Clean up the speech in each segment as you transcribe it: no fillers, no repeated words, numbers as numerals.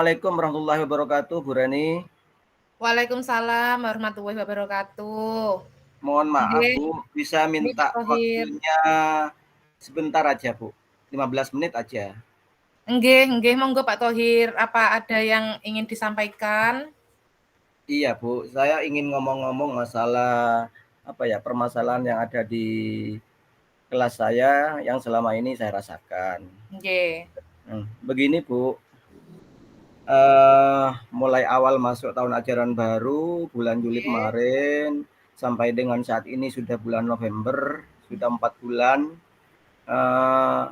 Assalamualaikum warahmatullahi wabarakatuh, Bu Rani. Waalaikumsalam warahmatullahi wabarakatuh. Mohon maaf, Nggih, Bu, bisa nggih minta Pak Thohir. waktunya sebentar aja, Bu. 15 menit aja. Nggih, monggo Pak Thohir. Apa ada yang ingin disampaikan? Iya, Bu, saya ingin ngomong-ngomong masalah apa ya, permasalahan yang ada di kelas saya yang selama ini saya rasakan. Nggih. Begini, Bu, mulai awal masuk tahun ajaran baru, bulan Juli Nggih. kemarin, sampai dengan saat ini sudah bulan November, sudah 4 bulan.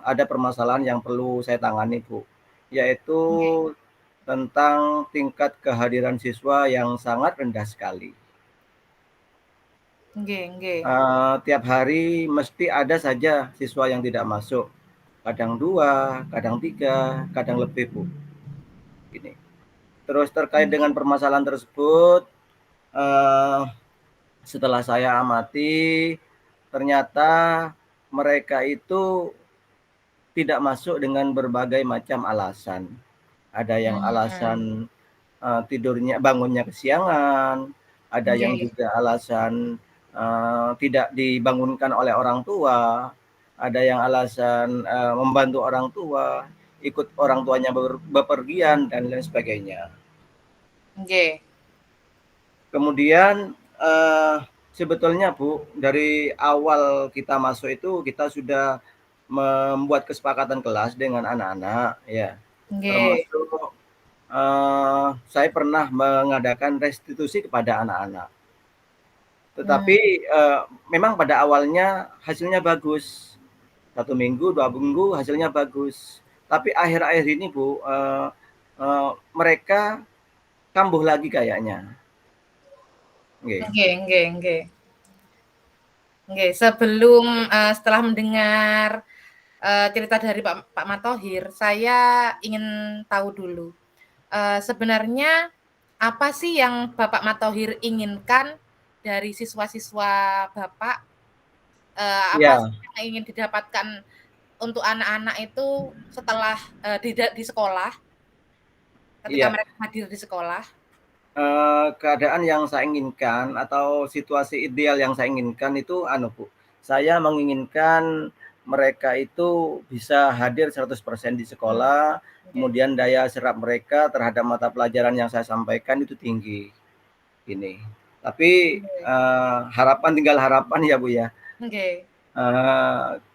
Ada permasalahan yang perlu saya tangani, Bu, yaitu Nggih. tentang tingkat kehadiran siswa yang sangat rendah sekali. Nggih. Tiap hari mesti ada saja siswa yang tidak masuk, kadang 2, kadang 3, kadang lebih, Bu, ini. Terus terkait dengan Nggih. permasalahan tersebut, eee, setelah saya amati, ternyata mereka itu tidak masuk dengan berbagai macam alasan. Ada yang alasan bangunnya kesiangan, ada yang Nggih. juga alasan tidak dibangunkan oleh orang tua, ada yang alasan membantu orang tua, ikut orang tuanya bepergian dan lain sebagainya. Nggih. Kemudian sebetulnya, Bu, dari awal kita masuk itu kita sudah membuat kesepakatan kelas dengan anak-anak, ya, Nggih. termasuk saya pernah mengadakan restitusi kepada anak-anak. Hmm. Tetapi memang pada awalnya hasilnya bagus, 1 minggu, 2 minggu hasilnya bagus. Tapi akhir-akhir ini, Bu, mereka kambuh lagi kayaknya. Nggih. Nggih. Nggih, sebelum setelah mendengar cerita dari Pak Matohir, saya ingin tahu dulu. Sebenarnya apa sih yang Bapak Matohir inginkan dari siswa-siswa Bapak? Apa Iya, sih yang ingin didapatkan untuk anak-anak itu setelah di sekolah, ketika iya. mereka hadir di sekolah? Keadaan yang saya inginkan atau situasi ideal yang saya inginkan itu Bu, saya menginginkan mereka itu bisa hadir 100% di sekolah, Oke. kemudian daya serap mereka terhadap mata pelajaran yang saya sampaikan itu tinggi, ini. Tapi, Oke. harapan tinggal harapan ya, Bu, ya. Oke.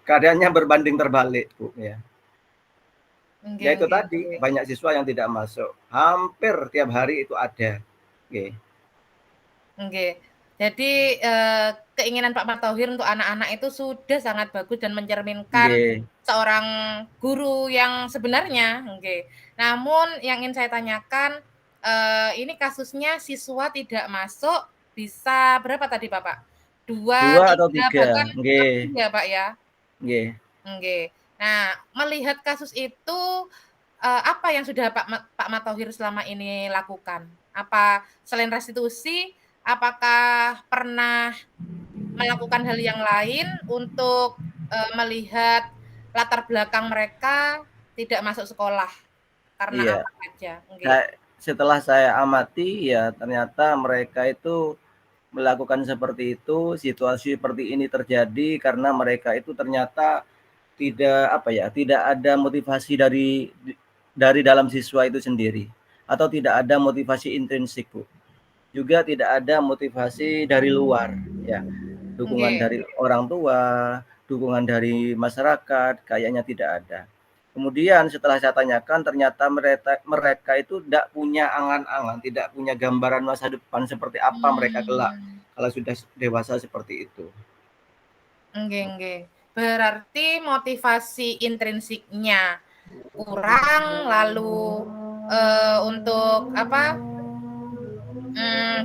Keadaannya berbanding terbalik, Bu, ya. Ya itu tadi, Oke. banyak siswa yang tidak masuk, hampir tiap hari itu ada, oke. Oke. Jadi, keinginan Pak Matohir untuk anak-anak itu sudah sangat bagus dan mencerminkan Nggih. seorang guru yang sebenarnya, oke. Namun yang ingin saya tanyakan, ini kasusnya siswa tidak masuk bisa berapa tadi Bapak? 2, 2 atau 3, 3, bahkan nggih. lebih ya, Pak, ya? Nggih. Oke. Nah, melihat kasus itu, apa yang sudah Pak Matohir selama ini lakukan? Apa selain restitusi, apakah pernah melakukan hal yang lain untuk, melihat latar belakang mereka tidak masuk sekolah? Karena Iya. apa saja? Nggih. Setelah saya amati, ya ternyata mereka itu melakukan seperti itu, situasi seperti ini terjadi karena mereka itu ternyata tidak, apa ya, tidak ada motivasi dari dalam siswa itu sendiri, atau tidak ada motivasi intrinsik, Bu. Juga tidak ada motivasi dari luar, ya. Dukungan Nggih. dari orang tua, dukungan dari masyarakat, kayaknya tidak ada. Kemudian setelah saya tanyakan ternyata mereka itu tidak punya angan-angan, tidak punya gambaran masa depan seperti apa mereka kelak Mmm. kalau sudah dewasa seperti itu. Nggih. Berarti motivasi intrinsiknya kurang, lalu, untuk apa,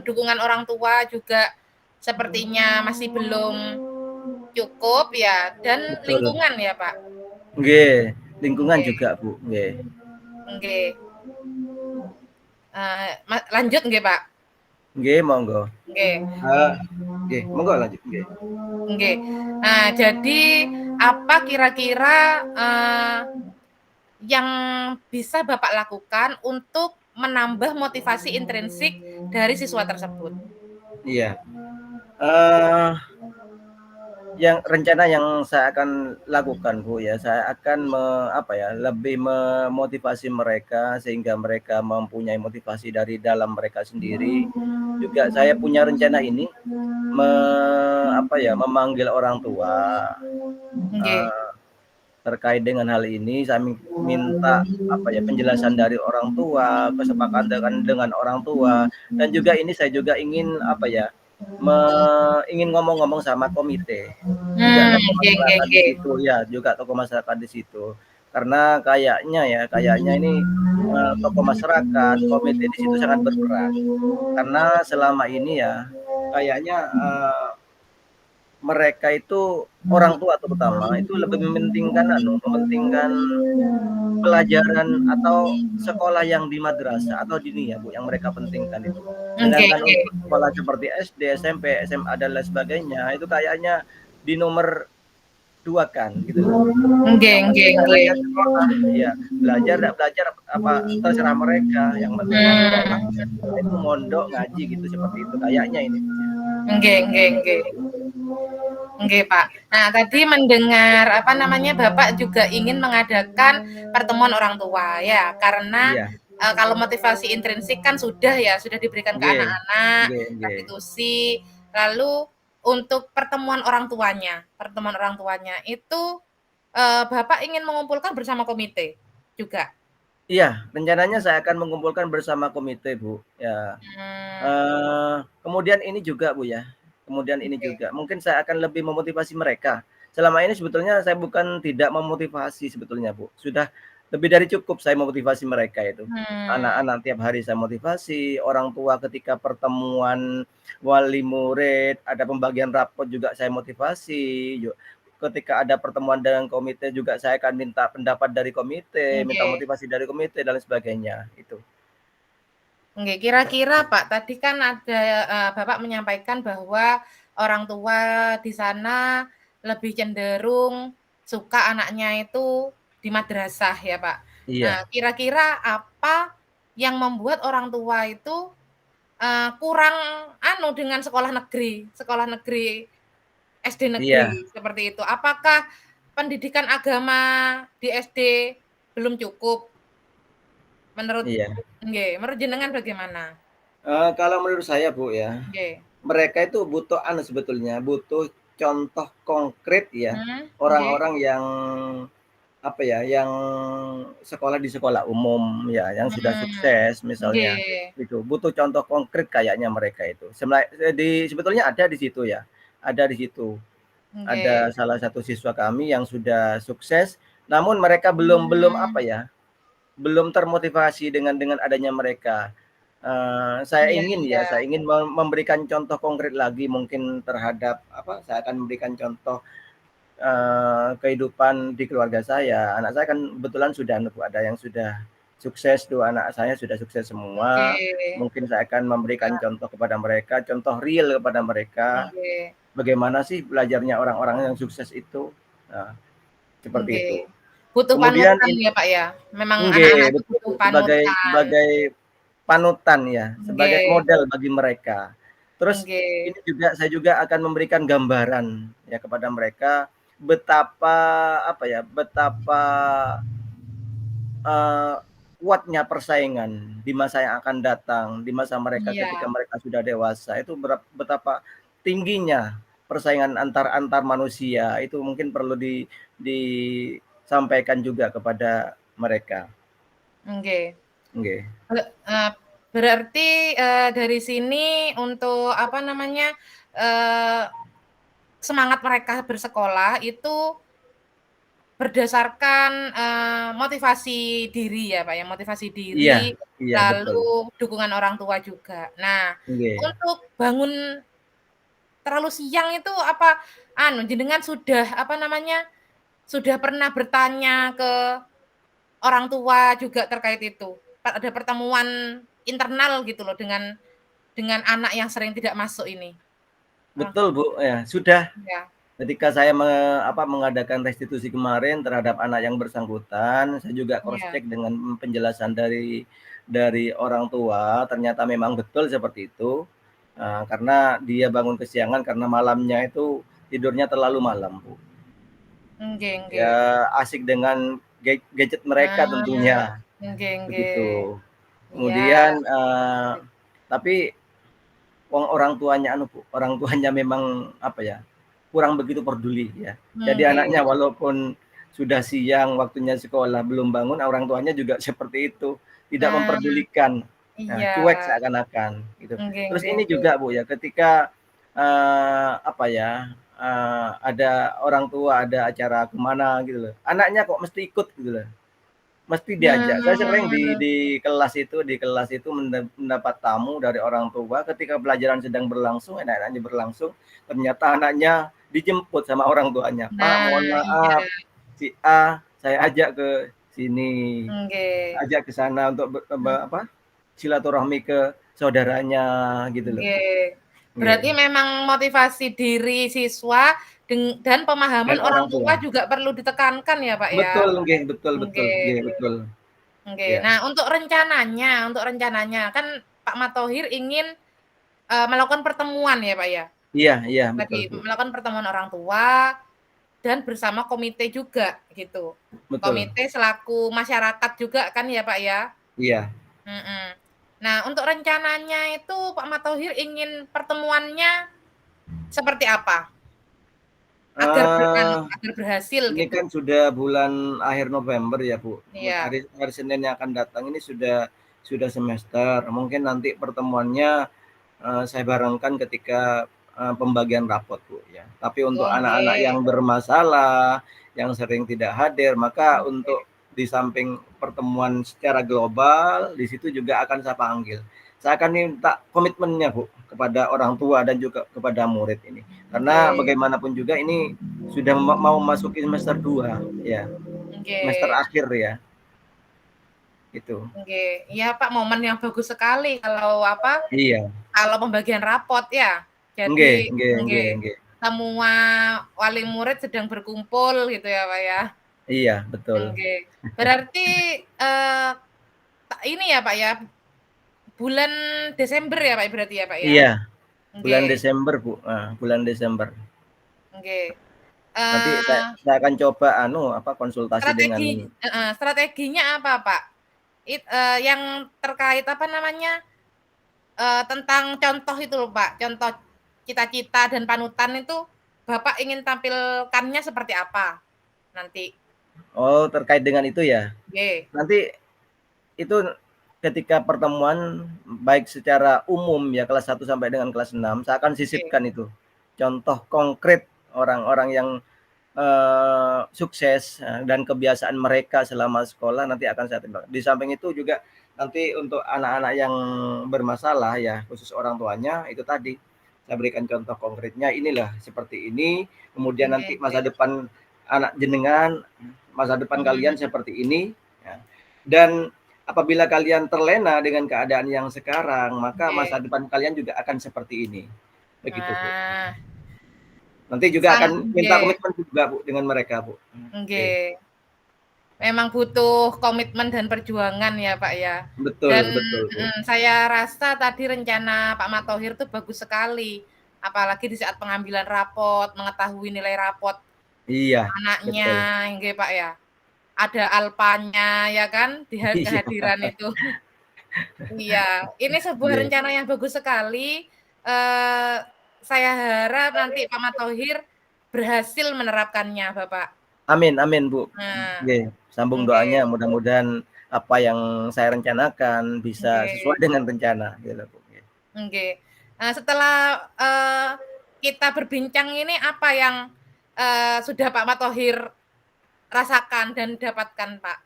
dukungan orang tua juga sepertinya masih belum cukup ya, dan Betul. lingkungan ya, Pak? Nggih, lingkungan Nggih. juga, Bu, nggih. Nggih. Lanjut nggih, Pak? Nggih, monggo. Nggih. Eee, nggih, monggo lanjut, nggih. Nggih. Nah, jadi apa kira-kira, yang bisa Bapak lakukan untuk menambah motivasi intrinsik dari siswa tersebut? Iya, eee, yang rencana yang saya akan lakukan, Bu, ya, saya akan apa ya, lebih memotivasi mereka sehingga mereka mempunyai motivasi dari dalam mereka sendiri. Juga saya punya rencana ini, apa ya, memanggil orang tua, Nggih. eee, terkait dengan hal ini saya minta, apa ya, penjelasan dari orang tua, kesepakatan dengan orang tua, dan juga ini saya juga ingin, apa ya, ingin ngomong-ngomong sama komite, juga tokoh Nggih nggih masyarakat di nggih. situ ya, juga tokoh masyarakat di situ. Karena kayaknya ini, tokoh masyarakat, komite di situ sangat berperan. Karena selama ini ya, kayaknya, mereka itu, orang tua terutama, itu lebih mementingkan pelajaran atau sekolah yang di madrasah atau dini ya, Bu, yang mereka pentingkan itu. Nggih Sedangkan nggih. untuk sekolah seperti SD, SMP, SMA, dan lain sebagainya, itu kayaknya di nomor 2 kan, gitu loh. Nggih Yang nggih penting nggih. anaknya sekolah, ya belajar nggak belajar apa terserah mereka, yang penting sekolah, setelah itu mondok, ngaji gitu, seperti itu kayaknya ini, Bu, ya. Nggih nggih nggih. Nggih, Pak. Nah, tadi mendengar, apa namanya, Bapak juga ingin mengadakan pertemuan orang tua, ya, karena, Iya, kalau motivasi intrinsik kan sudah ya, sudah diberikan ke nggih, anak-anak, nggih nggih. restitusi, lalu untuk pertemuan orang tuanya itu, Bapak ingin mengumpulkan bersama komite juga? Iya, rencananya saya akan mengumpulkan bersama komite, Bu, ya. Mmm, Kemudian ini juga, Bu, ya, kemudian ini oke. juga, mungkin saya akan lebih memotivasi mereka. Selama ini sebetulnya saya bukan tidak memotivasi sebetulnya, Bu, sudah lebih dari cukup saya memotivasi mereka itu. Mmm, Anak-anak tiap hari saya motivasi, orang tua ketika pertemuan wali murid, ada pembagian rapot juga saya motivasi, ketika ada pertemuan dengan komite juga saya akan minta pendapat dari komite, minta oke. motivasi dari komite dan lain sebagainya, itu. Oke, kira-kira Pak, tadi kan ada, Bapak menyampaikan bahwa orang tua di sana lebih cenderung suka anaknya itu di madrasah ya, Pak. Nah, Iya kira-kira apa yang membuat orang tua itu, kurang dengan sekolah negeri, SD iya negeri, seperti itu? Apakah pendidikan agama di SD belum cukup menurut iya. menurut jenengan bagaimana? Kalau menurut saya, Bu, ya, Nggih. mereka itu butuh sebetulnya, butuh contoh konkret ya, Nggih orang-orang yang, apa ya, yang sekolah di sekolah umum ya, yang sudah sukses misalnya, nggih itu. Butuh contoh konkret kayaknya mereka itu. Sebetulnya ada di situ ya, ada di situ. nggih Ada salah satu siswa kami yang sudah sukses, namun mereka belum belum, apa ya, belum termotivasi dengan adanya mereka. iya iya, Saya ingin memberikan contoh konkret lagi mungkin terhadap apa, saya akan memberikan contoh, kehidupan di keluarga saya. Anak saya kan kebetulan sudah ada yang sudah sukses, 2 anak saya sudah sukses semua. nggih, Mungkin saya akan memberikan Kak, contoh kepada mereka, contoh real kepada mereka, nggih bagaimana sih belajarnya orang-orang yang sukses itu. Nah, seperti nggih. itu. Butuh Kemudian panutan ya, Pak, ya? Memang anak-anak nggih, itu butuh betul, panutan. sebagai panutan ya, sebagai Nggih model bagi mereka. Terus nggih saya juga akan memberikan gambaran ya kepada mereka betapa, apa ya, betapa, eee, kuatnya persaingan di masa yang akan datang, di masa mereka ketika iya, mereka sudah dewasa, itu betapa tingginya persaingan antar manusia, itu mungkin perlu disampaikan juga kepada mereka. nggih. Nggih. Eee, berarti, dari sini untuk apa namanya, eee, semangat mereka bersekolah itu berdasarkan, motivasi diri ya, Pak, ya, motivasi Iya diri, iya betul. lalu dukungan orang tua juga. Nah, Nggih. untuk bangun terlalu siang itu apa, jenengan sudah apa namanya, sudah pernah bertanya ke orang tua juga terkait itu? Ada pertemuan internal gitu loh dengan anak yang sering tidak masuk ini, orang Betul, Bu, ya, sudah ya? ketika saya mengadakan restitusi kemarin terhadap anak yang bersangkutan, saya juga cross Iya. check dengan penjelasan dari orang tua, ternyata memang betul seperti itu, karena dia bangun kesiangan karena malamnya itu tidurnya terlalu malam, Bu. Nggih nggih. Ya asik dengan gadget mereka Ah, tentunya, nggih nggih. begitu. Iya. Kemudian, tapi orang tuanya Bu, orang tuanya memang apa ya, kurang begitu peduli ya. Jadi Nggih. anaknya walaupun sudah siang waktunya sekolah belum bangun, orang tuanya juga seperti itu, tidak Nah, memperdulikan. Nah, iya. cuek seakan-akan gitu. Nggih Terus nggih ini nggih. juga Bu ya, ketika, apa ya, ada orang tua ada acara ke mana gitu loh, anaknya kok mesti ikut gitu loh. Mesti diajak. Saya sering Mmm, di kelas itu mendapat tamu dari orang tua ketika pelajaran sedang berlangsung, enak-enaknya berlangsung, ternyata anaknya dijemput sama orang tuanya, "Pak, nah, mohon iya. maaf, si A saya ajak ke sini, Nggih. ajak ke sana untuk silaturahmi ke saudaranya," gitu loh, Bu. Nggih. Berarti Nggih, memang motivasi diri siswa dan pemahaman dan orang orang tua tua. juga perlu ditekankan ya, Pak, ya? Betul, nggih, betul betul, Nggih. nggih, betul. Oke. Iya. Nah, untuk rencananya kan Pak Matohir ingin, melakukan pertemuan ya, Pak, ya? Iya iya, betul, Tadi Bu. melakukan pertemuan orang tua dan bersama komite juga gitu. Betul, Komite selaku masyarakat juga kan ya, Pak, ya? iya. Mhm. Nah, untuk rencananya itu Pak Matohir ingin pertemuannya seperti apa? Eee Agar berhasil Ini gitu? kan sudah bulan akhir November ya, Bu. Iya. Hari hari Senin yang akan datang ini sudah semester. Mungkin nanti pertemuannya, saya barengkan ketika, pembagian rapot, Bu, ya. Tapi untuk Oh, anak-anak nggih. yang bermasalah, yang sering tidak hadir, maka Oke. untuk di samping pertemuan secara global, di situ juga akan saya panggil. Saya akan minta komitmennya, Bu, kepada orang tua dan juga kepada murid ini. Karena Oke. bagaimanapun juga ini sudah mau masuki semester 2 ya, semester Oke. akhir ya, gitu. Oke. Iya, Pak, momen yang bagus sekali kalau apa, Iya, kalau pembagian rapot ya. nggih Jadi nggih nggih nggih, nggih. semua wali murid sedang berkumpul gitu ya, Pak, ya. Iya, betul. Oke. Berarti, eee, ini ya, Pak, ya, bulan Desember ya, Pak, berarti ya, Pak, ya? Iya, bulan Oke Desember, Bu, bulan Desember. oke. Nanti saya Eee, saya akan coba konsultasi dengan strateginya apa, Pak? Yang terkait apa namanya, tentang contoh itu loh, Pak, contoh cita-cita dan panutan itu Bapak ingin tampilkannya seperti apa nanti? terkait dengan itu ya. Nggih, Nanti itu ketika pertemuan baik secara umum ya kelas 1 sampai dengan kelas 6 saya akan oke sisipkan itu, contoh konkret orang-orang yang sukses, dan kebiasaan mereka selama sekolah nanti akan saya timbang. Di samping itu juga nanti untuk anak-anak yang bermasalah ya, khusus orang tuanya, itu tadi, saya berikan contoh konkretnya, inilah seperti ini, kemudian oke nanti oke. masa depan anak jenengan, masa depan kalian Mmm, seperti ini, ya. Dan apabila kalian terlena dengan keadaan yang sekarang, maka masa oke. depan kalian juga akan seperti ini. Begitu, Bu. Nah, Nanti juga akan minta nggih komitmen juga, Bu, dengan mereka, Bu. Oke. nggih. Memang butuh komitmen dan perjuangan ya, Pak, ya. Dan Betul betul, Bu. saya rasa tadi rencana Pak Matohir tuh bagus sekali, apalagi di saat pengambilan rapot, mengetahui nilai rapot Iya, anaknya, betul. nggih, Pak, ya. Ada alpanya ya kan, Iya, kehadiran itu. Iya, ini sebuah nggih. rencana yang bagus sekali, eee, saya harap nanti Pak Matohir berhasil menerapkannya, Bapak. Amin amin, Bu. Nah, Nggih, sambung doanya oke mudah-mudahan apa yang saya rencanakan bisa sesuai oke dengan rencana, gitu, Bu. oke. Nah, setelah, kita berbincang ini apa yang, sudah Pak Matohir rasakan dan dapatkan, Pak?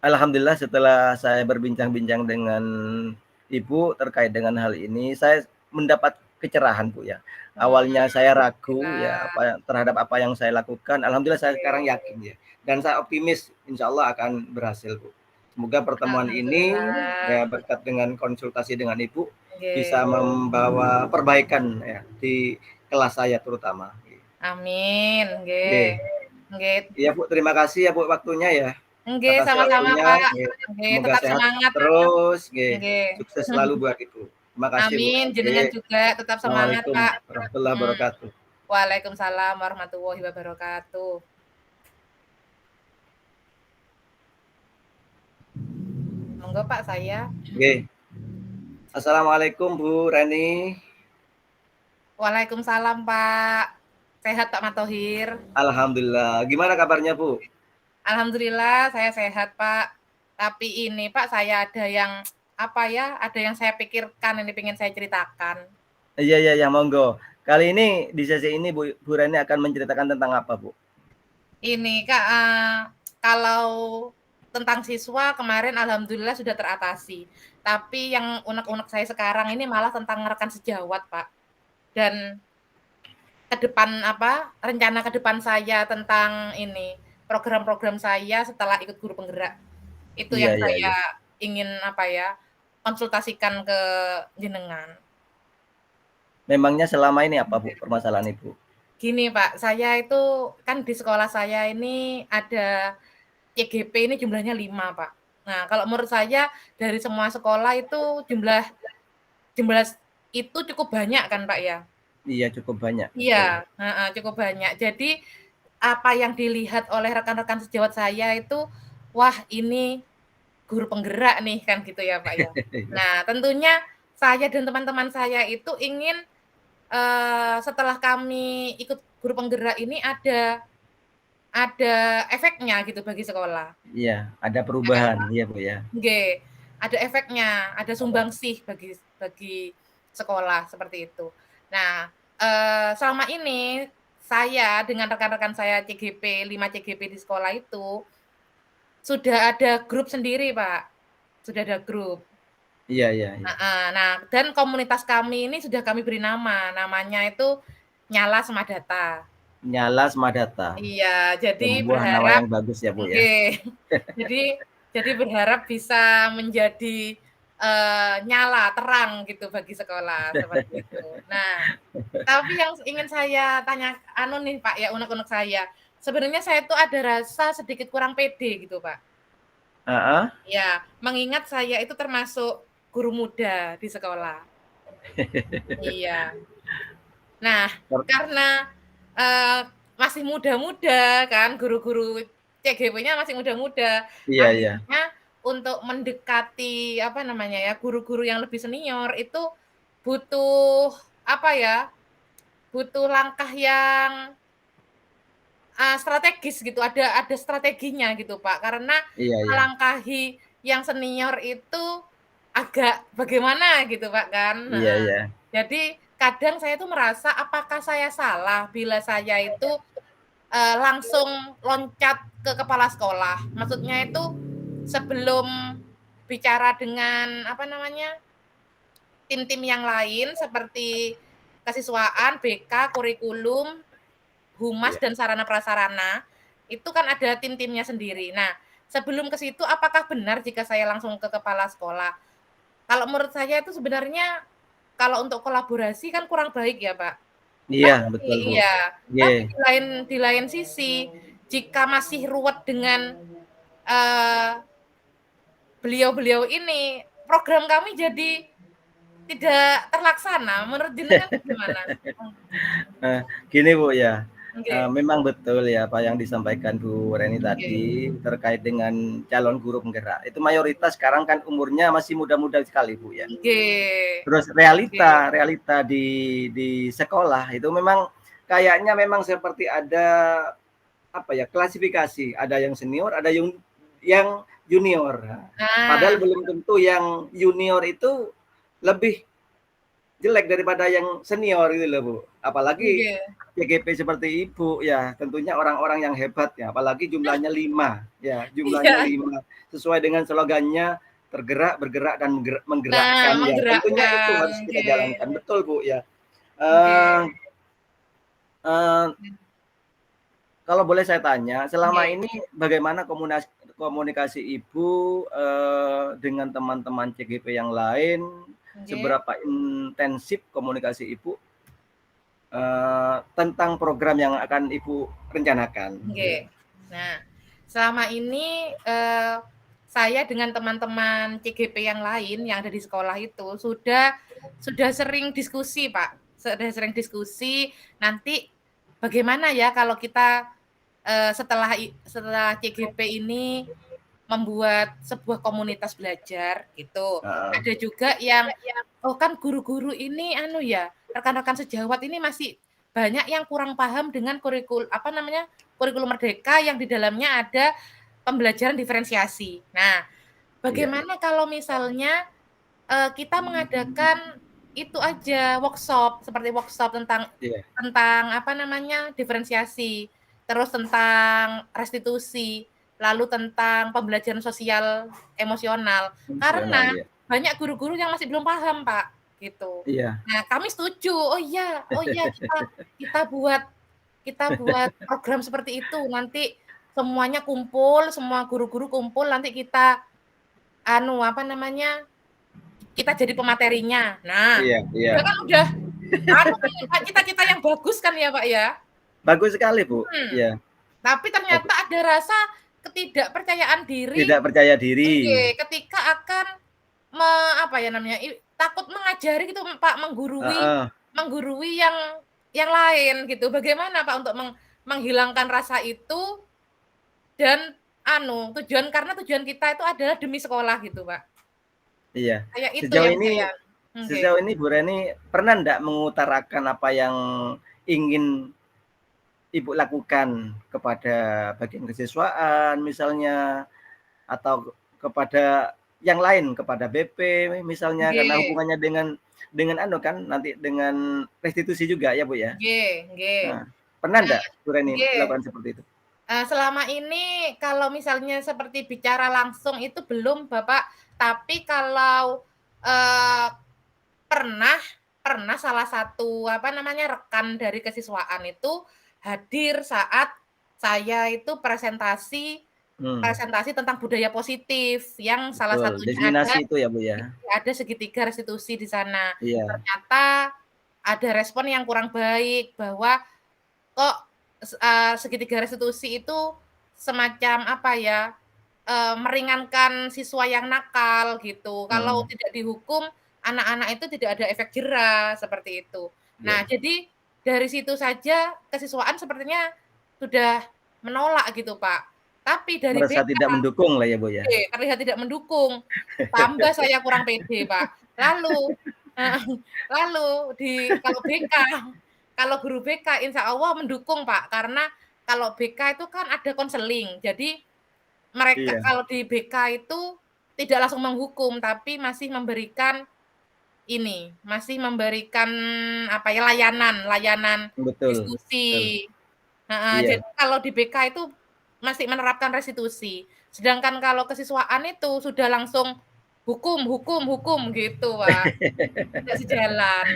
Alhamdulillah setelah saya berbincang-bincang dengan Ibu terkait dengan hal ini, saya mendapat kecerahan, Bu, ya. Awalnya saya ragu ya Alhamdulillah, terhadap apa yang saya lakukan, alhamdulillah saya sekarang oke. yakin ya, dan saya optimis insya Allah akan berhasil, Bu. Semoga pertemuan ini Alhamdulillah, ya berkat dengan konsultasi dengan Ibu, bisa oke. membawa perbaikan ya di kelas saya terutama. Amin, Nggih. nggih. Nggih. Iya, Bu, terima kasih ya, Bu, waktunya ya. Nggih, Makasih sama-sama, waktunya, Pak. nggih. Nggih, Semoga tetap sehat semangat. terus, nggih. Nggih. Sukses selalu buat Ibu. Terima kasih, Bu. Amin, jenengan Nggih. juga tetap semangat, Assalamualaikum Pak. warahmatullahi Mhm. wabarakatuh. Waalaikumsalam warahmatullahi wabarakatuh. Monggo, Pak, saya. Nggih. Assalamualaikum, Bu Reni. Waalaikumsalam, Pak. Sehat, Pak Matohir? Alhamdulillah. Gimana kabarnya, Bu? Alhamdulillah saya sehat, Pak. Tapi ini, Pak, saya ada yang, apa ya, ada yang saya pikirkan ini pengen saya ceritakan. Iya, iya, ya, monggo. Kali ini di sesi ini Bu Reni akan menceritakan tentang apa, Bu? Ini, Kak, kalau tentang siswa kemarin alhamdulillah sudah teratasi. Tapi yang unek-unek saya sekarang ini malah tentang rekan sejawat, Pak. Dan ke depan apa, rencana ke depan saya tentang ini, program-program saya setelah ikut guru penggerak. Itu Iya, yang iya, saya iya. ingin apa ya, konsultasikan ke jenengan. Memangnya selama ini apa, Bu, permasalahan Ibu? Gini, Pak, saya itu kan di sekolah saya ini ada CGP ini jumlahnya 5, Pak. Nah, kalau menurut saya dari semua sekolah itu jumlah jumlah itu cukup banyak kan, Pak, ya? Iya, cukup banyak, betul. Iya, heeh, cukup banyak. Jadi, apa yang dilihat oleh rekan-rekan sejawat saya itu, wah ini guru penggerak nih, kan gitu ya, Pak, ya. Nah, tentunya saya dan teman-teman saya itu ingin, setelah kami ikut guru penggerak ini ada efeknya gitu bagi sekolah. Iya, ada perubahan, iya, Bu, ya. Nggih, ada efeknya, ada sumbangsih bagi sekolah, seperti itu. Nah, selama ini saya dengan rekan-rekan saya CGP, 5 CGP di sekolah itu, sudah ada grup sendiri, Pak. Sudah ada grup. Iya, iya, iya. Heeh. Nah, dan komunitas kami ini sudah kami beri nama, namanya itu Nyala Semadata. Nyala Semadata. Iya, jadi Sebuah nama berharap yang bagus ya, Bu, ya. nggih. Jadi jadi berharap bisa menjadi, nyala, terang gitu bagi sekolah, seperti itu. Nah, tapi yang ingin saya tanya anu nih, Pak, ya, unek-unek saya. Sebenarnya saya tuh ada rasa sedikit kurang pede gitu, Pak. Heeh. Ya, mengingat saya itu termasuk guru muda di sekolah. Iya. Nah, karena, eee, masih muda-muda kan, guru-guru CGP-nya masih muda-muda, Iya, iya. akhirnya untuk mendekati, apa namanya ya, guru-guru yang lebih senior itu butuh, apa ya, butuh langkah yang, strategis gitu, ada strateginya gitu, Pak. Karena Iya, iya. melangkahi yang senior itu agak bagaimana gitu, Pak, kan, Iya, heeh. iya. Jadi kadang saya tuh merasa apakah saya salah bila saya itu, langsung loncat ke kepala sekolah? Maksudnya itu sebelum bicara dengan, apa namanya, tim-tim yang lain seperti kesiswaan, BK, kurikulum, humas, Iya. dan sarana prasarana, itu kan ada tim-timnya sendiri. Nah, sebelum ke situ apakah benar jika saya langsung ke kepala sekolah? Kalau menurut saya itu sebenarnya kalau untuk kolaborasi kan kurang baik ya, Pak. Iya, betul, Tapi Bu. iya, Nggih. tapi di lain sisi, jika masih ruwet dengan, eee, beliau-beliau ini, program kami jadi tidak terlaksana. Menurut jenengan gimana? Eee, Gini, Bu, ya, Nggih, memang betul ya apa yang disampaikan Bu Reni nggih, tadi terkait dengan calon guru penggerak. Itu mayoritas sekarang kan umurnya masih muda-muda sekali, Bu, ya. nggih, Terus nggih. realita di sekolah itu memang kayaknya memang seperti ada, apa ya, klasifikasi, ada yang senior, ada yang junior. Nah, padahal Nah, belum tentu yang junior itu lebih jelek daripada yang senior gitu loh, Bu. Apalagi nggih. CGP seperti Ibu ya, tentunya orang-orang yang hebat ya, apalagi jumlahnya 5 ya, jumlahnya Iya. 5 sesuai dengan slogannya tergerak, bergerak, dan Nah, menggerakkan ya. Tentunya itu menggerakkan, harus kita nggih, jalankan, betul, Bu, ya. Eee nggih, eee, Kalau boleh saya tanya, selama nggih, ini bagaimana komunikasi Ibu, dengan teman-teman CGP yang lain, nggih. seberapa intensif komunikasi Ibu? tentang program yang akan Ibu rencanakan. Oke. Nah, selama ini, saya dengan teman-teman CGP yang lain yang ada di sekolah itu sudah sering diskusi, Pak. Sudah sering diskusi, nanti bagaimana ya kalau kita, setelah CGP ini membuat sebuah komunitas belajar gitu. Heeh. Ada juga yang, oh kan guru-guru ini anu ya, rekan-rekan sejawat ini masih banyak yang kurang paham dengan kurikulum Merdeka yang di dalamnya ada pembelajaran diferensiasi. Nah, Iya, bagaimana kalau misalnya, kita mengadakan itu aja, workshop, seperti workshop tentang iya, tentang apa namanya, diferensiasi, terus tentang restitusi, lalu tentang pembelajaran sosial emosional. fungsional Karena ya. banyak guru-guru yang masih belum paham, Pak, gitu. Iya, Nah, kami setuju, oh iya, kita buat kita buat program seperti itu, nanti semuanya kumpul, semua guru-guru kumpul, nanti kita anu, apa namanya, kita jadi pematerinya. Nah, iya, iya. udah anu nih, Pak, cita-cita yang bagus kan ya, Pak, ya? Bagus sekali, Bu. Mhm, Iya, tapi bagus. ternyata ada rasa ketidakpercayaan diri Tidak percaya diri. nggih, ketika akan me apa ya namanya, takut mengajari gitu, Pak, menggurui Heeh, menggurui yang lain gitu. Bagaimana, Pak, untuk menghilangkan rasa itu dan anu, karena tujuan kita itu adalah demi sekolah gitu, Pak. iya. Kayak itu Sejauh yang ini saya nggih. sejauh ini Bu Reni pernah ndak mengutarakan apa yang ingin Ibu lakukan kepada bagian kesiswaan misalnya, atau kepada yang lain, kepada BP misalnya, karena Nggih, hubungannya dengan anu kan, nanti dengan restitusi juga ya, Bu, ya? nggih, nggih. Nah, pernah Nah, ndak Bu Reni nggih. melakukan seperti itu? Selama ini kalau misalnya seperti bicara langsung itu belum, Bapak, tapi kalau, eee, pernah pernah salah satu, apa namanya, rekan dari kesiswaan itu hadir saat saya itu presentasi Hmm, presentasi tentang budaya positif yang salah betul, satunya diseminasi itu ya, Bu, ya? ada segitiga restitusi di sana. Iya, Ternyata ada respon yang kurang baik bahwa kok segitiga restitusi itu semacam apa ya, meringankan siswa yang nakal gitu. Kalau mhm, tidak dihukum, anak-anak itu tidak ada efek jera, seperti itu. iya. Nah, jadi dari situ saja kesiswaan sepertinya sudah menolak gitu, Pak. Tapi dari Merasa BK tidak mendukung lah ya, Bu, ya? terlihat tidak mendukung, tambah saya kurang pede, Pak. Lalu heeh, lalu kalau BK, kalau guru BK insya Allah mendukung, Pak, karena kalau BK itu kan ada konseling. Jadi mereka Iya, kalau di BK itu tidak langsung menghukum, tapi masih memberikan masih memberikan apa ya, layanan layanan betul, betul. diskusi. Heeh, Iya. jadi kalau di BK itu masih menerapkan restitusi. Sedangkan kalau kesiswaan itu sudah langsung hukum hukum hukum gitu, Pak. Tidak sejalan.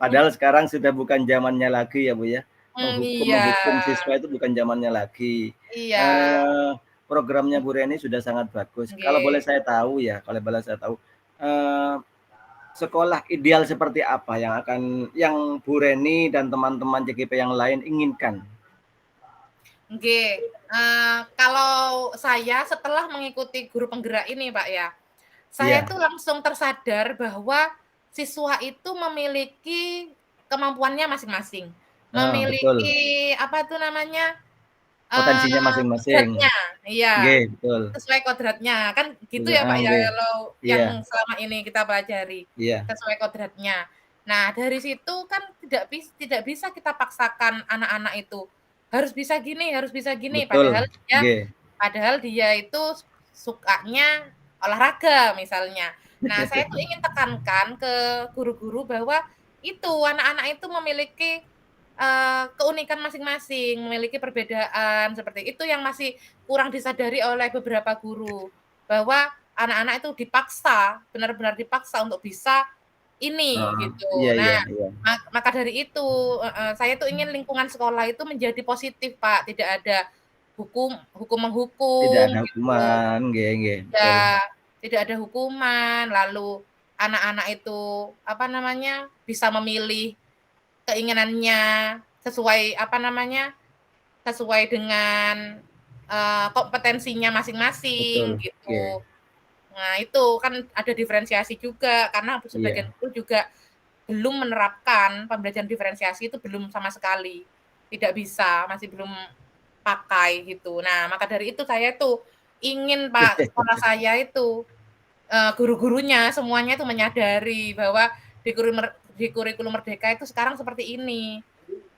Padahal sekarang sudah bukan zamannya lagi ya, Bu, ya. Menghukum Iya menghukum siswa itu bukan zamannya lagi. iya, Eee, Programnya Bu Reni sudah sangat bagus. Kalau boleh nggih. saya tahu ya, kalau boleh saya tahu, eee, sekolah ideal seperti apa yang Bu Reni dan teman-teman JKP yang lain inginkan? Nggih, kalau saya setelah mengikuti guru penggerak ini, Pak, ya, saya Iya, tuh langsung tersadar bahwa siswa itu memiliki kemampuannya masing-masing, heeh, betul. memiliki apa tuh namanya, Potensinya masing-masing. kodratnya, iya, Nggih, betul. sesuai kodratnya, kan gitu Betul, ya, Pak, ya, nggih. kalau yang Iya, selama ini kita pelajari, iya, sesuai kodratnya. Nah, dari situ kan tidak bisa kita paksakan anak-anak itu, harus bisa gini, betul. Nggih. padahal dia itu sukanya olahraga misalnya. Nah, saya tuh ingin tekankan ke guru-guru bahwa itu, anak-anak itu memiliki, keunikan masing-masing, memiliki perbedaan, seperti itu yang masih kurang disadari oleh beberapa guru, bahwa anak-anak itu dipaksa, benar-benar dipaksa untuk bisa ini, Heeh. Iya, gitu. iya, Nah, iya. maka dari itu heeh, saya tuh ingin lingkungan sekolah itu menjadi positif, Pak, tidak ada Tidak hukum-menghukum ada gitu, hukuman, nggih, nggih, betul. tidak ada hukuman, lalu anak-anak itu, apa namanya, bisa memilih keinginannya sesuai, apa namanya, sesuai dengan, kompetensinya masing-masing, betul. Oke. gitu. Nah, itu kan ada diferensiasi juga, karena sebagian Iya. guru juga belum menerapkan pembelajaran diferensiasi itu belum sama sekali, tidak bisa, masih belum pakai gitu. Nah, maka dari itu saya tuh ingin Pak, sekolah saya itu, guru-gurunya semuanya itu menyadari bahwa di kurikulum Merdeka itu sekarang seperti ini,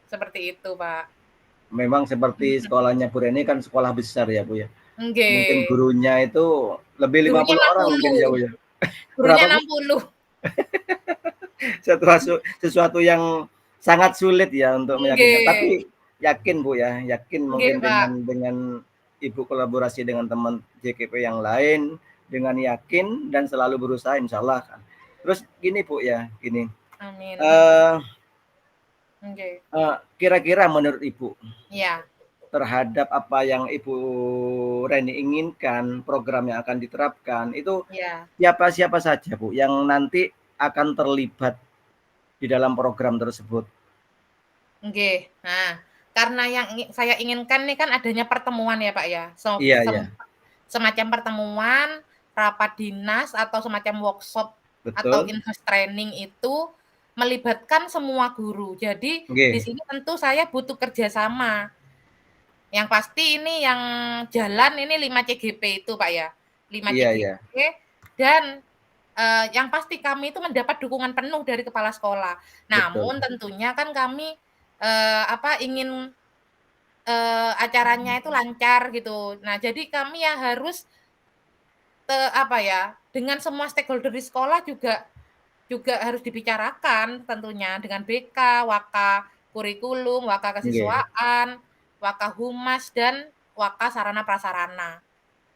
seperti itu, Pak. Memang seperti Mhm. sekolahnya Bu Reni kan sekolah besar ya, Bu, ya? Mungkin Nggih, gurunya itu lebih gurunya 50 orang mungkin 60, ya, Bu, ya? gurunya Berapa, Bu? 60. Sesuatu yang sangat sulit ya untuk meyakinkan. Nggih, Tapi yakin Bu ya, yakin nggih, mungkin Pak. dengan Ibu kolaborasi dengan teman JKP yang lain, dengan yakin dan selalu berusaha insyaallah. Terus gini Bu ya, gini, Amin, mhm. eee Nggih, kira-kira menurut Ibu, iya, terhadap apa yang Ibu Reni inginkan, program yang akan diterapkan, itu iya, siapa-siapa saja Bu yang nanti akan terlibat di dalam program tersebut? nggih. Nah, karena yang saya inginkan nih kan adanya pertemuan ya, Pak, ya, Iya iya, semacam pertemuan, rapat dinas, atau semacam workshop atau betul. in-house training itu melibatkan semua guru. Jadi di Nggih, sini tentu saya butuh kerjasama. Yang pasti ini yang jalan ini 5 CGP itu, Pak, ya. 5 iya iya, CGP dan, yang pasti kami itu mendapat dukungan penuh dari kepala sekolah. betul. Namun tentunya kan kami, ingin, acaranya itu lancar gitu. Nah, jadi kami ya harus, dengan semua stakeholder di sekolah juga juga harus dibicarakan tentunya dengan BK, Waka kurikulum, Waka Nggih, kesiswaan, Waka humas, dan Waka sarana prasarana,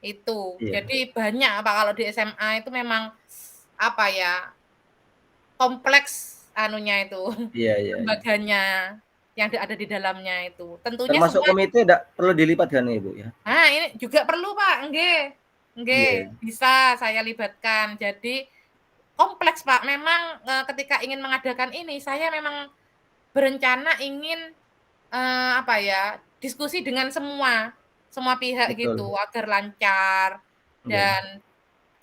itu. iya, Jadi banyak Pak, kalau di SMA itu memang, apa ya, kompleks anunya itu, iya iya iya. lembaganya yang ada di dalamnya itu. Tentunya Termasuk semua komite ndak perlu dilibatkan Ibu ya? ini juga perlu Pak, nggih, nggih, Nggih, bisa saya libatkan. Jadi kompleks Pak, memang, ketika ingin mengadakan ini, saya memang berencana ingin, diskusi dengan semua, semua pihak betul, gitu, agar lancar nggih, dan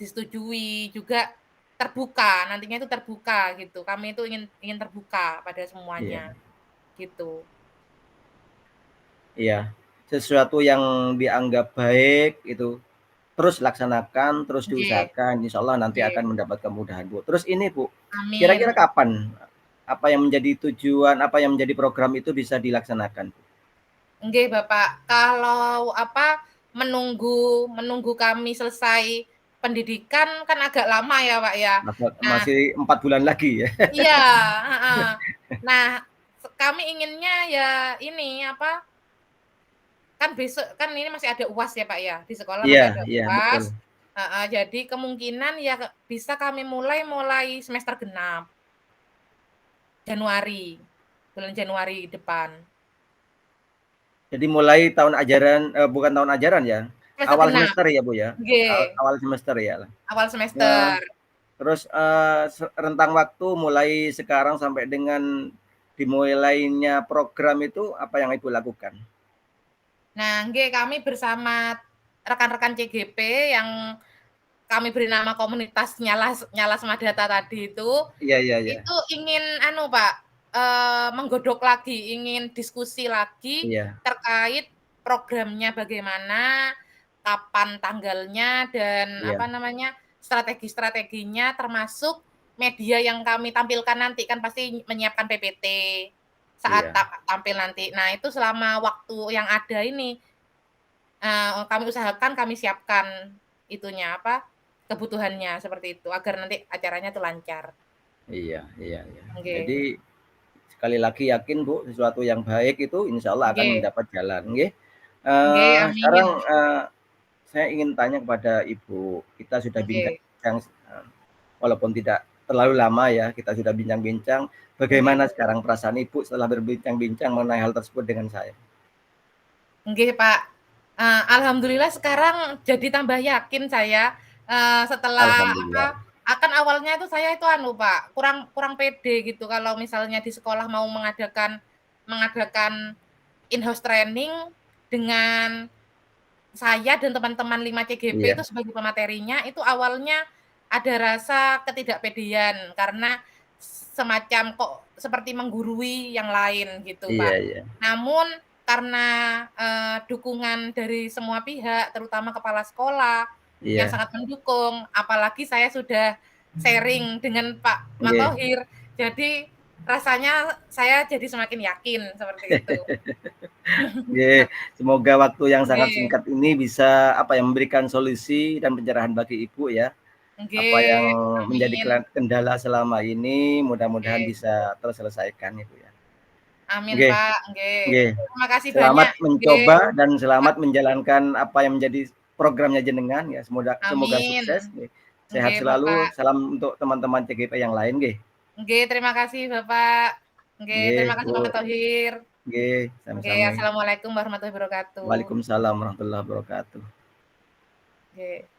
disetujui, juga terbuka, nantinya itu terbuka gitu. Kami itu ingin ingin terbuka pada iya semuanya, gitu. iya. Sesuatu yang dianggap baik itu terus laksanakan, terus Nggih, diusahakan, insyaallah nanti nggih. akan mendapat kemudahan, Bu. Terus ini, Bu, Amin. kira-kira kapan apa yang menjadi tujuan, apa yang menjadi program itu bisa dilaksanakan? Nggih, Bapak. Kalau, menunggu menunggu kami selesai pendidikan kan agak lama ya, Pak, ya. Nah, Masih 4 bulan lagi ya? iya, heeh. Nah, kami inginnya ya ini, kan besok kan ini masih ada UAS ya, Pak, ya, di sekolah Iya masih ada iya, betul. UAS, heeh, jadi kemungkinan ya bisa kami mulai mulai semester genap, Januari, bulan Januari depan. Jadi mulai tahun ajaran bukan tahun ajaran ya, Semester awal genap, semester ya, Bu, ya? nggih, Awal semester ya? awal Ya, semester. terus, rentang waktu mulai sekarang sampai dengan dimulainya program itu apa yang Ibu lakukan? Nah, nggih, kami bersama rekan-rekan CGP yang kami beri nama komunitas Nyala Semadata tadi Iya iya iya. itu ingin Pak, menggodok lagi, ingin diskusi lagi Iya terkait programnya bagaimana, kapan tanggalnya, dan iya strategi-strateginya, termasuk media yang kami tampilkan nanti, kan pasti menyiapkan PPT saat iya tampil nanti. Nah, itu selama waktu yang ada ini, kami usahakan, kami siapkan itunya, kebutuhannya seperti itu, agar nanti acaranya tuh lancar. iya iya iya. Nggih, Jadi sekali lagi yakin, Bu, sesuatu yang baik itu insyaallah akan nggih, mendapat jalan, nggih. nggih, Sekarang, amin, saya ingin tanya kepada Ibu, kita sudah nggih, bincang-bincang, walaupun tidak terlalu lama ya, kita sudah bincang-bincang, nggih, bagaimana sekarang perasaan Ibu setelah berbincang-bincang mengenai hal tersebut dengan saya? nggih, Pak. Alhamdulillah sekarang jadi tambah yakin saya, setelah Alhamdulillah. akan awalnya itu saya itu anu Pak, kurang kurang pede gitu kalau misalnya di sekolah mau mengadakan mengadakan in-house training dengan saya dan teman-teman 5 CGP itu Iya sebagai pematerinya, itu awalnya ada rasa ketidakpedean karena semacam kok seperti menggurui yang lain gitu, iya Pak. iya Namun karena, dukungan dari semua pihak, terutama kepala sekolah yang iya, sangat mendukung, apalagi saya sudah sharing dengan Pak nggih. Matohir, jadi rasanya saya jadi semakin yakin seperti itu. Nggih, semoga waktu yang sangat Nggih, singkat ini bisa, apa ya, memberikan solusi dan pencerahan bagi Ibu ya. Apa yang nggih, menjadi amin, kendala selama ini mudah-mudahan nggih. bisa terselesaikan Ibu ya. Amin, Nggih Pak, nggih. nggih, Terima kasih selamat banyak, nggih. mencoba dan Pak, selamat menjalankan apa yang menjadi programnya jenengan ya, semoga amin. sukses nggih. Sehat Nggih, selalu, Bapak. salam untuk teman-teman CGP yang lain nggih. Nggih, terima kasih, Bapak. Nggih, Nggih, terima kasih, Bu. Pak Thohir. Nggih, Nggih, sami-sami. assalamualaikum warahmatullahi wabarakatuh. Waalaikumsalam warahmatullahi wabarakatuh. Nggih.